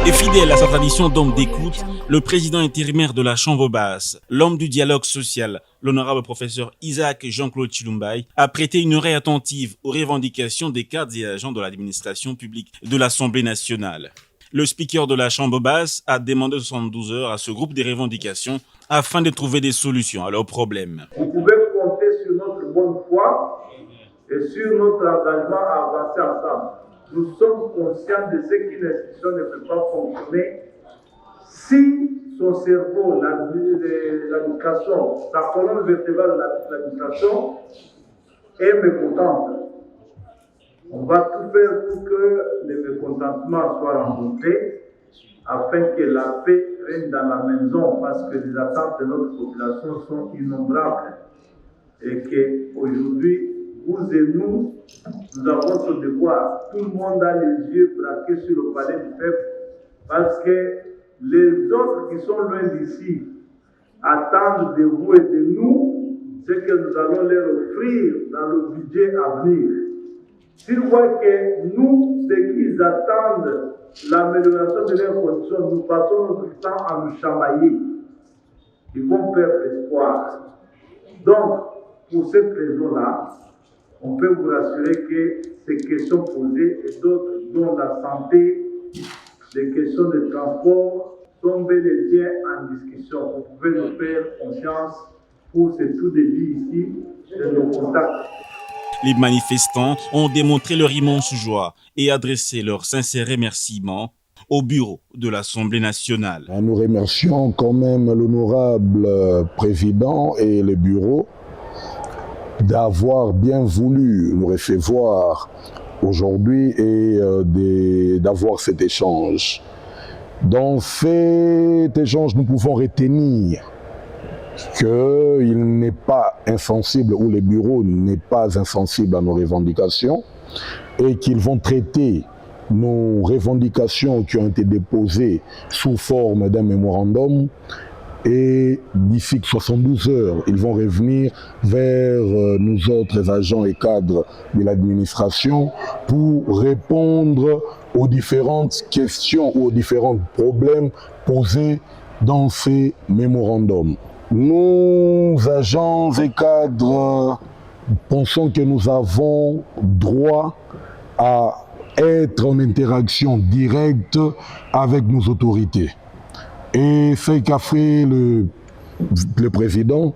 Et fidèle à sa tradition d'homme d'écoute, le président intérimaire de la Chambre basse, l'homme du dialogue social, l'honorable professeur Isaac Jean-Claude Chilumbaï, a prêté une oreille attentive aux revendications des cadres et agents de l'administration publique de l'Assemblée nationale. Le speaker de la Chambre basse a demandé 72 heures à ce groupe des revendications afin de trouver des solutions à leurs problèmes. Vous pouvez compter sur notre bonne foi et sur notre engagement à avancer ensemble. Nous sommes conscients de ce qu'une institution ne peut pas fonctionner si son cerveau, l'administration, la colonne vertébrale de l'administration est mécontente. On va tout faire pour que les mécontentements soient rencontrés afin que la paix règne dans la maison, parce que les attentes de notre population sont innombrables et qu'aujourd'hui, vous et nous avons ce devoir. Tout le monde a les yeux braqués sur le palais du peuple parce que les autres qui sont loin d'ici attendent de vous et de nous ce que nous allons leur offrir dans le budget à venir. S'ils voient que nous, ce qu'ils attendent, l'amélioration de leurs conditions, nous passons notre temps à nous chamailler, ils vont perdre espoir. Donc, pour cette raison-là, on peut vous rassurer que ces questions posées et d'autres, dont la santé, les questions de transport, sont bel et bien en discussion. Vous pouvez nous faire confiance pour ce tout début ici de nos contacts. Les manifestants ont démontré leur immense joie et adressé leurs sincères remerciements au bureau de l'Assemblée nationale. Nous remercions quand même l'honorable président et le bureau d'avoir bien voulu nous recevoir aujourd'hui et d'avoir cet échange. Dans cet échange, nous pouvons retenir qu'il n'est pas insensible, ou le bureau n'est pas insensible à nos revendications, et qu'ils vont traiter nos revendications qui ont été déposées sous forme d'un mémorandum, et d'ici 72 heures, ils vont revenir vers nous autres agents et cadres de l'administration pour répondre aux différentes questions ou aux différents problèmes posés dans ces mémorandums. Nous, agents et cadres, pensons que nous avons droit à être en interaction directe avec nos autorités. Et ce qu'a fait le président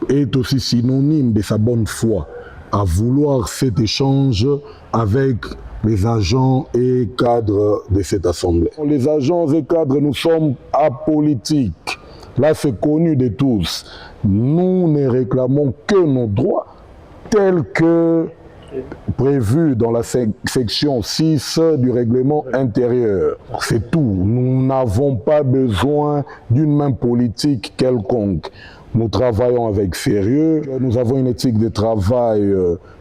est aussi synonyme de sa bonne foi à vouloir cet échange avec les agents et cadres de cette assemblée. Les agents et cadres, nous sommes apolitiques. Là, c'est connu de tous. Nous ne réclamons que nos droits tels que prévu dans la section 6 du règlement intérieur. C'est tout. Nous n'avons pas besoin d'une main politique quelconque. Nous travaillons avec sérieux. Nous avons une éthique de travail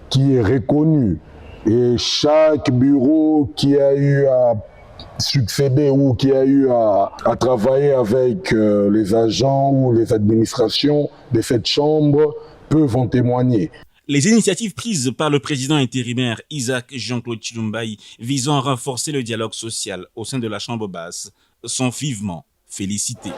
qui est reconnue. Et chaque bureau qui a eu à succéder ou qui a eu à travailler avec les agents ou les administrations de cette chambre peuvent en témoigner. Les initiatives prises par le président intérimaire Isaac Jean-Claude Chilumbaï visant à renforcer le dialogue social au sein de la Chambre basse sont vivement félicitées.